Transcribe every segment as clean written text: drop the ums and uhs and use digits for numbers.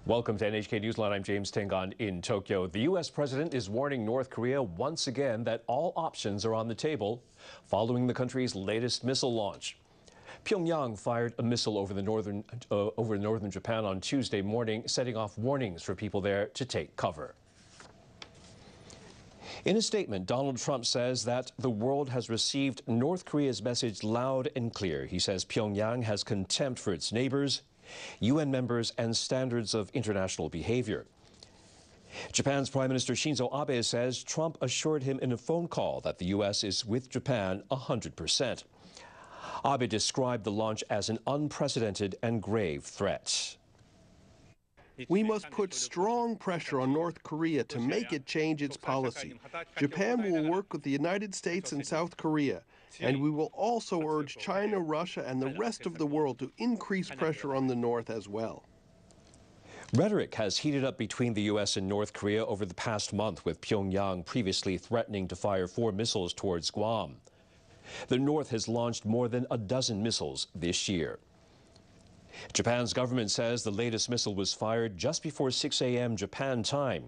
Welcome to NHK Newsline. I'm James Tengon in Tokyo. The U.S. president is warning North Korea once again that all options are on the table following the country's latest missile launch. Pyongyang fired a missile over northern Japan on Tuesday morning, setting off warnings for people there to take cover. In a statement, Donald Trump says that the world has received North Korea's message loud and clear. He says Pyongyang has contempt for its neighbors, UN members, and standards of international behavior. Japan's Prime Minister Shinzo Abe says Trump assured him in a phone call that the U.S. is with Japan 100%. Abe described the launch as an unprecedented and grave threat. We must put strong pressure on North Korea to make it change its policy. Japan will work with the United States and South Korea, and we will also urge China, Russia, and the rest of the world to increase pressure on the North as well. Rhetoric has heated up between the U.S. and North Korea over the past month, with Pyongyang previously threatening to fire 4 missiles towards Guam. The North has launched more than a dozen missiles this year. Japan's government says the latest missile was fired just before 6 a.m. Japan time.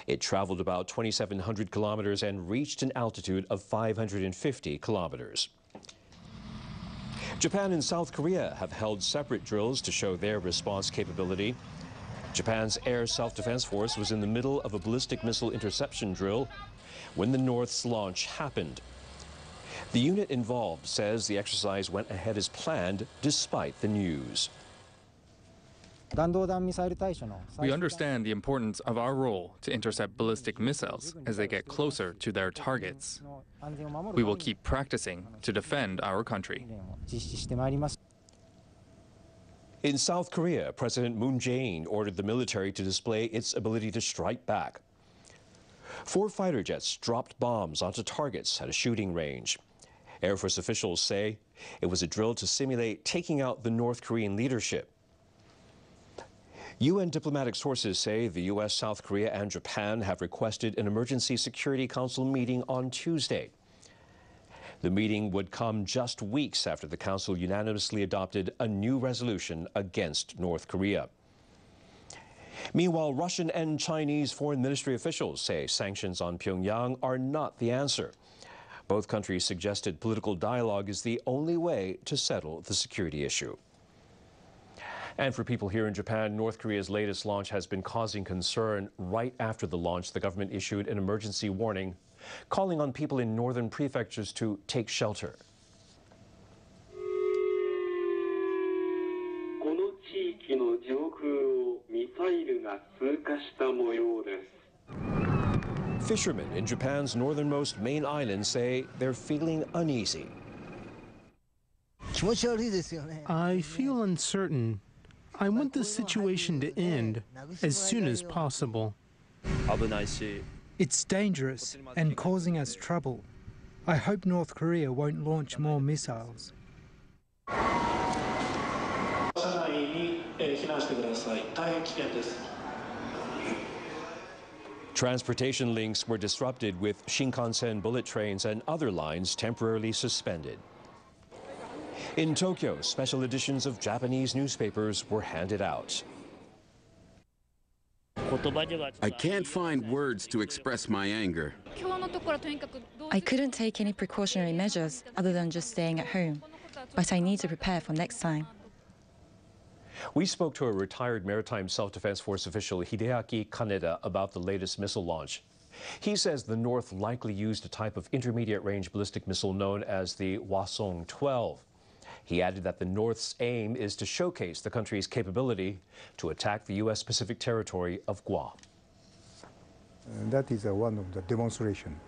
It traveled about 2,700 kilometers and reached an altitude of 550 kilometers. Japan and South Korea have held separate drills to show their response capability. Japan's Air Self-Defense Force was in the middle of a ballistic missile interception drill when the North's launch happened. The unit involved says the exercise went ahead as planned despite the news. We understand the importance of our role to intercept ballistic missiles as they get closer to their targets. We will keep practicing to defend our country. In South Korea, President Moon Jae-in ordered the military to display its ability to strike back. 4 fighter jets dropped bombs onto targets at a shooting range. Air Force officials say it was a drill to simulate taking out the North Korean leadership. UN diplomatic sources say the U.S., South Korea, and Japan have requested an Emergency Security Council meeting on Tuesday. The meeting would come just weeks after the Council unanimously adopted a new resolution against North Korea. Meanwhile, Russian and Chinese foreign ministry officials say sanctions on Pyongyang are not the answer. Both countries suggested political dialogue is the only way to settle the security issue. And for people here in Japan, North Korea's latest launch has been causing concern. Right after the launch, the government issued an emergency warning, calling on people in northern prefectures to take shelter. Fishermen in Japan's northernmost main island say they're feeling uneasy. I feel uncertain. I want this situation to end as soon as possible. It's dangerous and causing us trouble. I hope North Korea won't launch more missiles. Transportation links were disrupted, with Shinkansen bullet trains and other lines temporarily suspended. In Tokyo, special editions of Japanese newspapers were handed out. I can't find words to express my anger. I couldn't take any precautionary measures other than just staying at home, but I need to prepare for next time. We spoke to a retired Maritime Self-Defense Force official, Hideaki Kaneda, about the latest missile launch. He says the North likely used a type of intermediate-range ballistic missile known as the Hwasong-12. He added that the North's aim is to showcase the country's capability to attack the U.S. Pacific territory of Guam. That is one of the demonstrations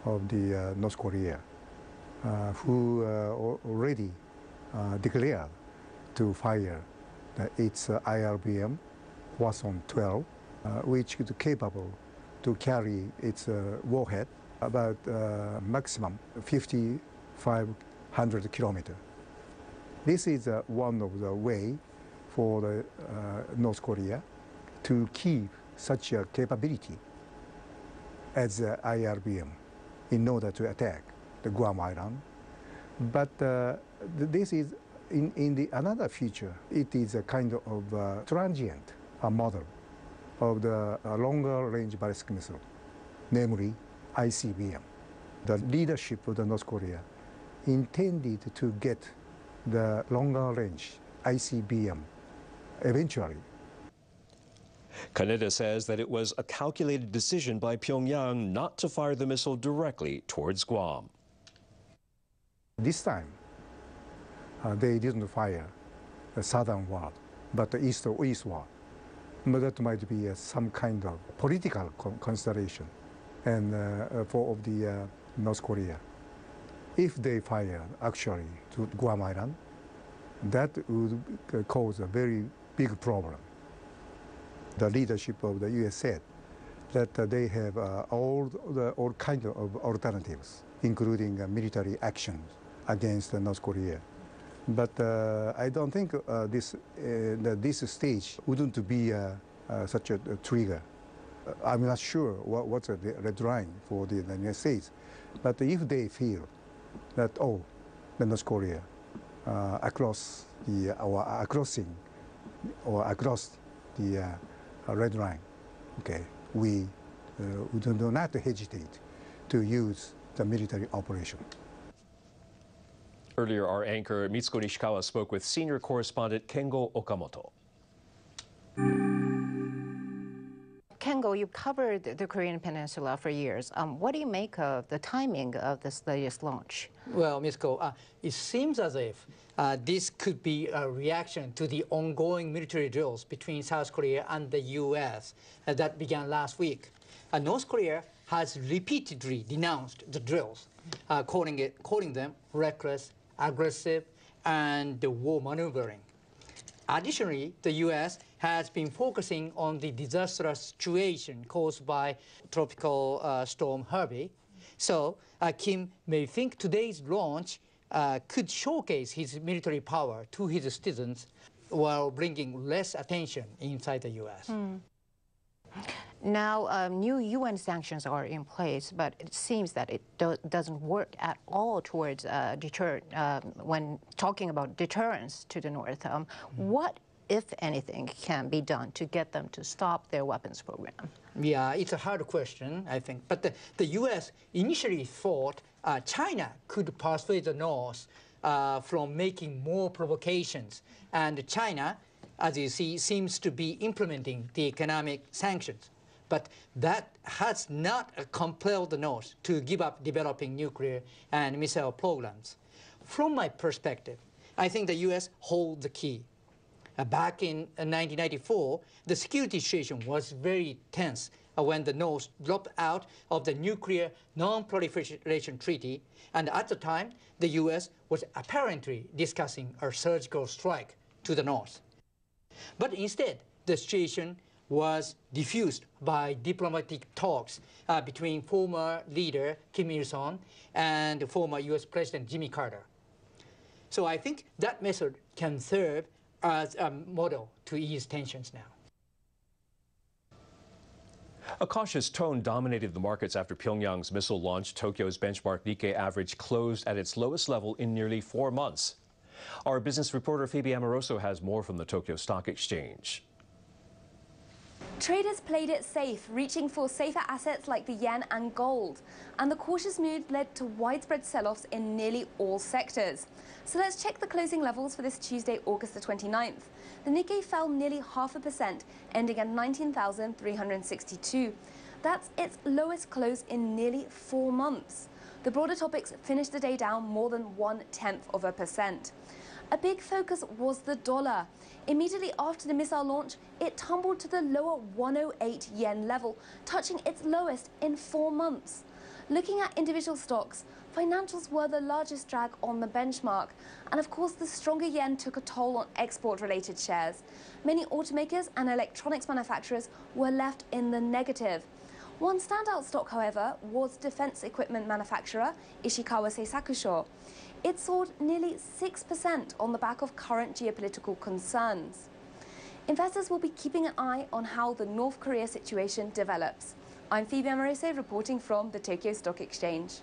of the North Korea, who already declared to fire its IRBM Hwasong-12, which is capable to carry its warhead about maximum 5,500 kilometers. This is one of the way for the North Korea to keep such a capability as IRBM in order to attack the Guam Island. But this is in the another feature. It is a kind of transient model of the longer-range ballistic missile, namely ICBM. The leadership of the North Korea intended to get the longer-range ICBM eventually. Kaneda says that it was a calculated decision by Pyongyang not to fire the missile directly towards Guam. This time, they didn't fire the southern wall, but the east wall. But that might be some kind of political consideration and for the North Korea. If they fire actually to Guam Island, that would cause a very big problem. The leadership of the U.S. said that they have all kinds of alternatives, including military actions against North Korea. But I don't think that this stage wouldn't be such a trigger. I'm not sure what's the red line for the United States. But if they feel that, the North Korea across the red line, okay, we do not hesitate to use the military operation. Earlier, our anchor Mitsuko Nishikawa spoke with senior correspondent Kengo Okamoto. Kengo, you've covered the Korean Peninsula for years. What do you make of the timing of this latest launch? Well, Ms. Ko, it seems as if this could be a reaction to the ongoing military drills between South Korea and the U.S. That began last week. North Korea has repeatedly denounced the drills, calling them reckless, aggressive, and war maneuvering. Additionally, the U.S. has been focusing on the disastrous situation caused by tropical storm Harvey. So Kim may think today's launch could showcase his military power to his citizens while bringing less attention inside the U.S. Now, new UN sanctions are in place, but it seems that it doesn't work at all towards when talking about deterrence to the North. What, if anything, can be done to get them to stop their weapons program? Yeah, it's a hard question, I think. But the U.S. initially thought China could persuade the North from making more provocations. And China, as you see, seems to be implementing the economic sanctions. But that has not compelled the North to give up developing nuclear and missile programs. From my perspective, I think the U.S. holds the key. Back in 1994, the security situation was very tense when the North dropped out of the Nuclear Non-Proliferation Treaty, and at the time, the U.S. was apparently discussing a surgical strike to the North. But instead, the situation was diffused by diplomatic talks between former leader Kim Il-sung and former U.S. President Jimmy Carter. So I think that method can serve as a model to ease tensions now. A cautious tone dominated the markets after Pyongyang's missile launch. Tokyo's benchmark Nikkei average closed at its lowest level in nearly 4 months. Our business reporter Phoebe Amoroso has more from the Tokyo Stock Exchange. Traders played it safe, reaching for safer assets like the yen and gold. And the cautious mood led to widespread sell-offs in nearly all sectors. So let's check the closing levels for this Tuesday, August the 29th. The Nikkei fell nearly 0.5%, ending at 19,362. That's its lowest close in nearly 4 months. The broader topics finished the day down more than 0.1%. A big focus was the dollar. Immediately after the missile launch, it tumbled to the lower 108 yen level, touching its lowest in 4 months. Looking at individual stocks, financials were the largest drag on the benchmark. And of course, the stronger yen took a toll on export-related shares. Many automakers and electronics manufacturers were left in the negative. One standout stock, however, was defense equipment manufacturer Ishikawa Seisakusho. It soared nearly 6% on the back of current geopolitical concerns. Investors will be keeping an eye on how the North Korea situation develops. I'm Phoebe Amoroso reporting from the Tokyo Stock Exchange.